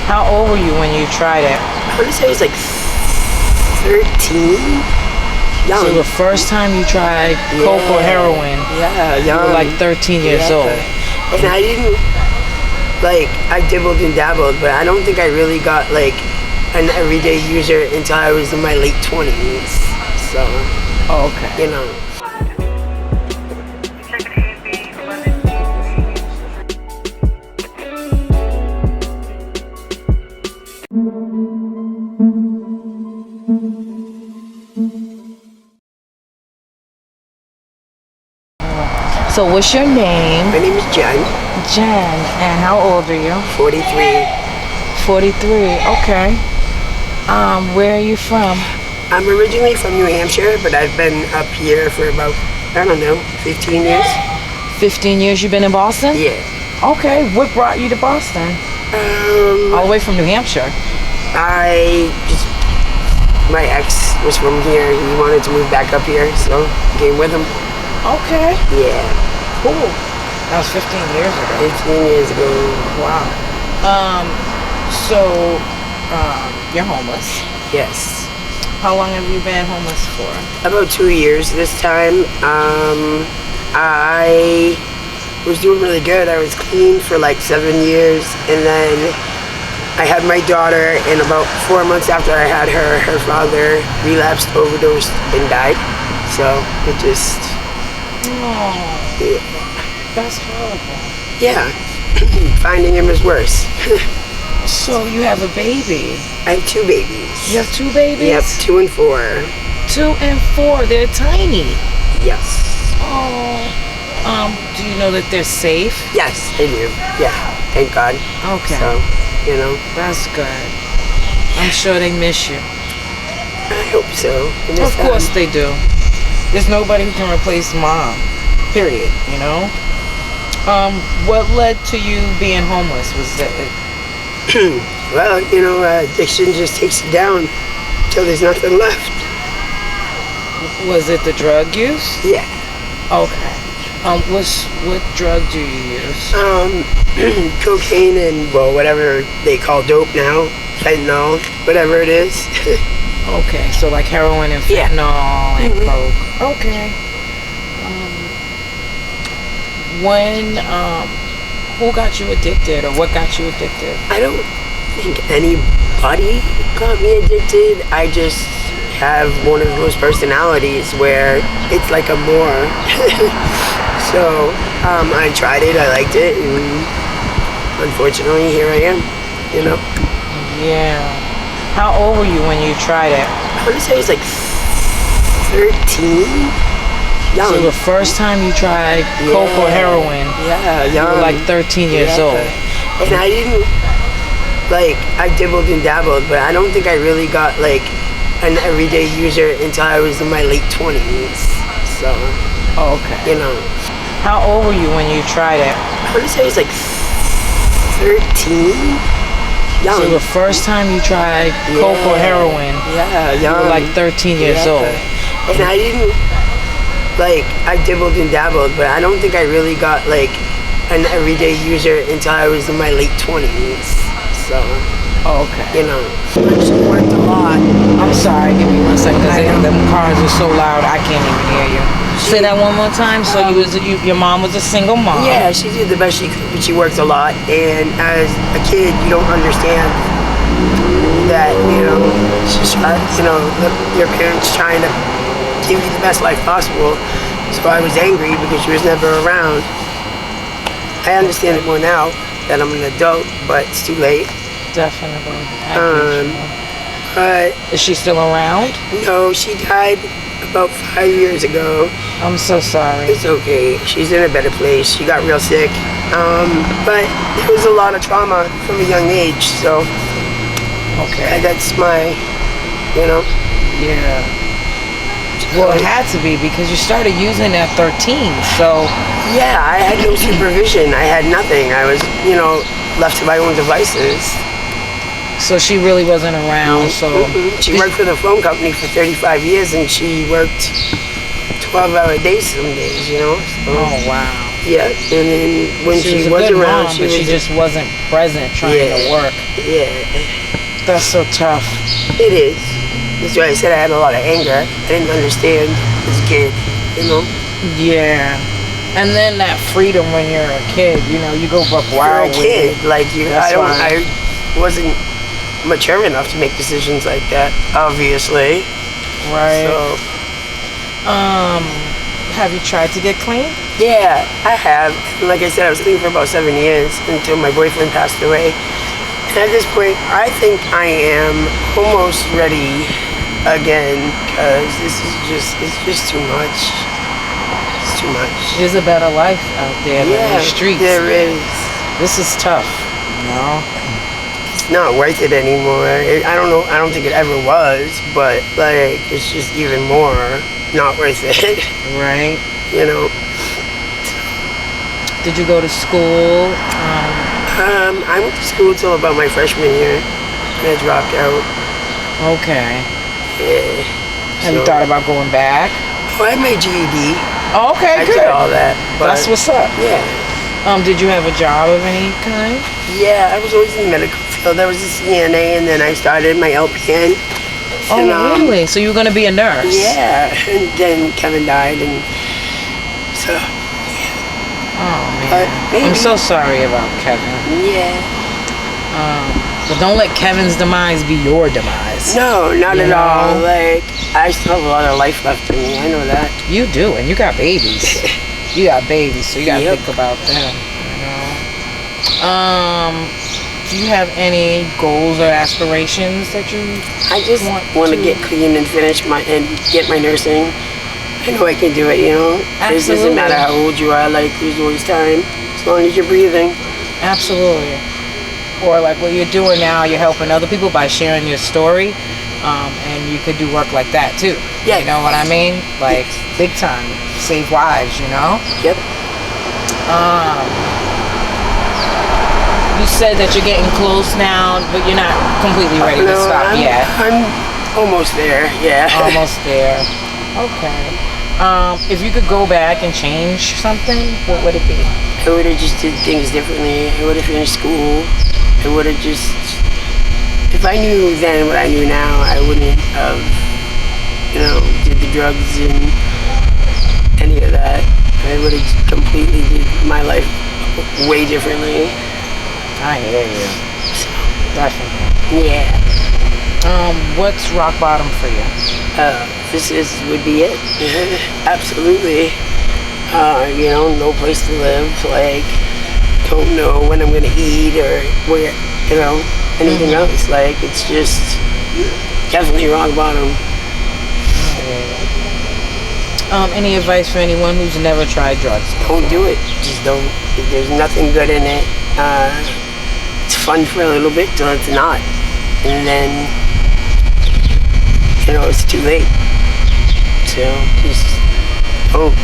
How old were you when you tried it? I want to say I was like 13. Young. So the first time you tried coke or heroin, yeah, you young. were like 13 years old. And I didn't, I dibbled and dabbled, but I don't think I really got like an everyday user until I was in my late 20s. So, okay. you know. So what's your name? My name is Jen. Jen. And how old are you? 43. 43. Okay. Where are you from? I'm originally from New Hampshire, but I've been up here for about, I don't know, 15 years. 15 years you've been in Boston? Yeah. Okay. What brought you to Boston? All the way from New Hampshire? My ex was from here. He wanted to move back up here, so I came with him. Okay. Yeah. Cool. That was 15 years ago. 15 years ago. Wow. So, you're homeless. Yes. How long have you been homeless for? About 2 years this time. I was doing really good. I was clean for like 7 years, and then I had my daughter, and about 4 months after I had her, her father relapsed, overdosed, and died. So it just... Oh, yeah. That's horrible. Yeah. Finding him is worse. So you have a baby? I have 2 babies. You have 2 babies? Yep, 2 and 4. 2 and 4, they're tiny. Yes. Oh. Do you know that they're safe? Yes, I do. Yeah, thank God. Okay. So, you know. That's good. I'm sure they miss you. I hope so. Of course they do. There's nobody who can replace mom. Period. You know? What led to you being homeless? Was that well, you know, addiction just takes you down until there's nothing left. Was it the drug use? Yeah. Okay. What drug do you use? Cocaine and, well, whatever they call dope now. Fentanyl, whatever it is. Okay, so like heroin and fentanyl and coke. Okay. Who got you addicted, or what got you addicted? I don't think anybody got me addicted. I just have one of those personalities where it's like a more. So I tried it, I liked it, and unfortunately here I am, you know. Yeah. How old were you when you tried it? I want to say I was like 13. Young. So the first time you tried coke or heroin, young. you were like 13 years old. And I didn't, I dibbled and dabbled, but I don't think I really got like an everyday user until I was in my late 20s. So, okay. You know. How old were you when you tried it? I want to say I was like 13. Young. So the first time you tried coke or heroin, you were like 13 years old. And I didn't, I dibbled and dabbled, but I don't think I really got like an everyday user until I was in my late 20s. So, okay. You know, I actually worked a lot. I'm sorry, give me 1 second, because the cars are so loud, I can't even hear you. Say that one more time. So your mom was a single mom. Yeah, she did the best she could, but she worked a lot. And as a kid, you don't understand that, you know, your parents trying to give you the best life possible. So I was angry because she was never around. I understand it more now that I'm an adult, but it's too late. Definitely. But is she still around? No, she died about 5 years ago. I'm so sorry. It's okay. She's in a better place. She got real sick. But there was a lot of trauma from a young age, so okay. That's my, you know. Yeah. Well, it had to be because you started using at 13, so. Yeah, I had no supervision. I had nothing. I was, you know, left to my own devices. So she really wasn't around, so. Mm-hmm. She worked for the phone company for 35 years, and she worked 12-hour days some days, you know. So. Oh, wow. Yeah, and then when she was a was good around, mom, but she just wasn't present trying to work. Yeah. That's so tough. It is. That's why I said I had a lot of anger. I didn't understand as a kid, you know? Yeah. And then that freedom when you're a kid, you know, you go buck wild You're a kid. with it. Like, That's I wasn't mature enough to make decisions like that, obviously. Right. So, have you tried to get clean? yeah, I have. Like I said, I was clean for about 7 years until my boyfriend passed away. And at this point, I think I am almost ready again, because it's just too much. It's too much. There's a better life out there than the streets. There is. This is tough, you know? It's not worth it anymore. I don't know. I don't think it ever was, but like it's just even more not worth it. Right. You know. Did you go to school? I went to school till about my freshman year, and I dropped out. Okay. Yeah. Have you thought about going back? Oh, I had my GED. Oh, okay, I good. did all that. But that's what's up. Yeah. Did you have a job of any kind? Yeah, I was always in the medical field. I was a CNA, and then I started my LPN. Oh, And, really? So you were going to be a nurse? Yeah, and then Kevin died, and so, Oh, man. but maybe. I'm so sorry about Kevin. Yeah. But don't let Kevin's demise be your demise. No, not You at all. know? Like, I still have a lot of life left in me. I know that. You do, and you got babies. You got babies, so you got to Yep. think about them. You know. Do you have any goals or aspirations that you? I just want to get clean and get my nursing. I know I can do it, you know? It doesn't Absolutely. matter how old you are, like, there's always time. As long as you're breathing. Absolutely. Or like what you're doing now, you're helping other people by sharing your story, and you could do work like that too. Yeah. You know what I mean? Like big time, save lives. You know. Yep. You said that you're getting close now, but you're not completely ready to stop yet. I'm almost there, yeah. Almost there. Okay. If you could go back and change something, what would it be? I would have just did things differently. I would have finished school. I would have just, if I knew then what I knew now, I wouldn't have, you know, did the drugs and any of that. I would have completely did my life way differently. I hear you. Definitely. Yeah. What's rock bottom for you? Would be it. Absolutely. You know, no place to live. Like, don't know when I'm gonna eat or where, you know, anything else. Like, it's just definitely rock bottom. Any advice for anyone who's never tried drugs? Don't do it. Just don't. There's nothing good in it. It's fun for a little bit till it's not, and then, you know, it's too late. So just don't.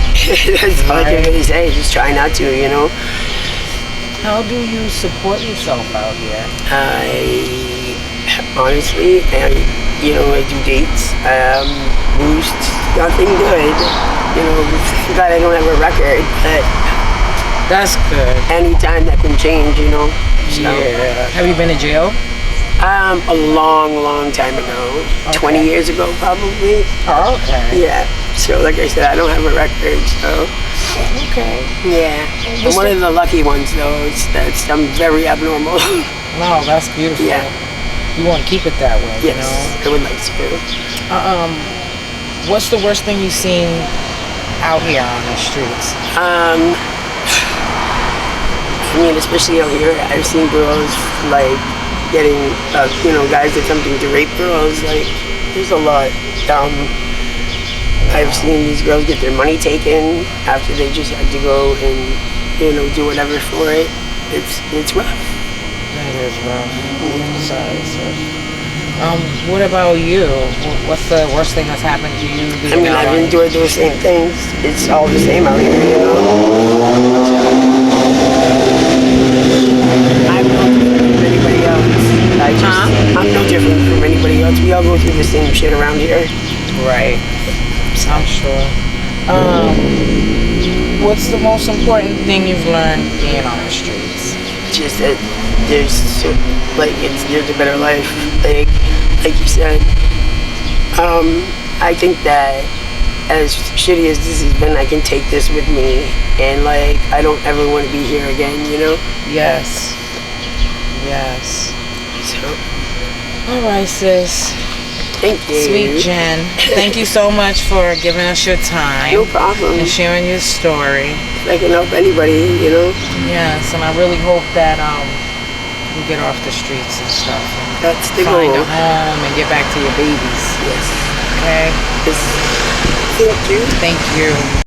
That's all I can really say. Just try not to, you know. How do you support yourself out here? I honestly, you know, I do dates. Boost, nothing good. You know, thank God I don't have a record, but That's good. anytime that can change, you know. So, Yeah. Have you been to jail? a long time ago. Okay. 20 years ago, probably. Oh, okay. Yeah. So, like I said, I don't have a record, so. Okay. Yeah. I'm one of the lucky ones, though. I'm very abnormal. No, that's beautiful. Yeah. You want to keep it that way, Yes, you know? I would like to. What's the worst thing you've seen out here on the streets? I mean, especially out here, I've seen girls, like, getting, guys attempting to rape girls. Like, there's a lot. I've seen these girls get their money taken after they just had to go and, do whatever for it. It's rough. That is rough. Sorry, sir. What about you? What's the worst thing that's happened to you? I mean, I've endured those same things. It's all the same out here, you know? I'm no different from anybody else. I'm no different from anybody else. We all go through the same shit around here. Right. I'm sure. What's the most important thing you've learned being on the streets? Just that there's there's a better life. Like you said, I think that as shitty as this has been, I can take this with me, and like I don't ever want to be here again. You know? Yes. Yes. So. All right, sis. Thank you. Sweet Jen. Thank you so much for giving us your time. No problem. And sharing your story. If I can help anybody, you know? Yes, and I really hope that you get off the streets and stuff. And That's the find goal. a home and get back to your babies. Yes. Okay? Yes. Thank you. Thank you.